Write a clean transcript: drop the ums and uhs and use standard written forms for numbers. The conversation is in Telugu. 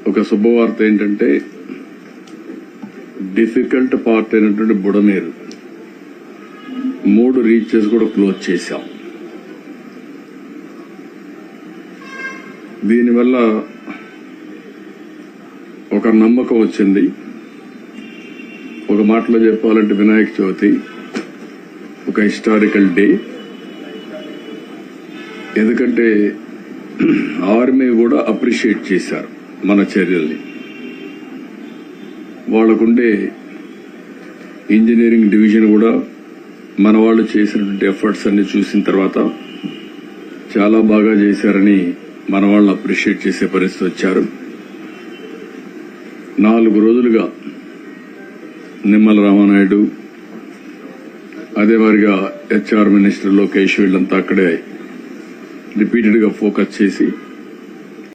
ఒక శుభవార్త ఏంటంటే డిఫికల్ట్ పార్ట్ అయినటువంటి బుడమేరు 3 రీచెస్ కూడా క్లోజ్ చేశాం. దీనివల్ల ఒక నమ్మకం వచ్చింది. ఒక మాటలో చెప్పాలంటే వినాయక చవితి ఒక హిస్టారికల్ డే. ఎందుకంటే ఆర్మీ కూడా అప్రిషియేట్ చేశారు మన చర్యల్ని. వాళ్ళకుండే ఇంజనీరింగ్ డివిజన్ కూడా మన వాళ్ళు చేసినటువంటి ఎఫర్ట్స్ అన్ని చూసిన తర్వాత చాలా బాగా చేశారని మన వాళ్ళని అప్రిషియేట్ చేసే పరిస్థితి వచ్చారు. 4 రోజులుగా నిమ్మల రామానాయుడు, అదే మాదిరిగా HR మినిస్టర్ లోకేష్ వీళ్ళంతా అక్కడే రిపీటెడ్ గా ఫోకస్ చేసి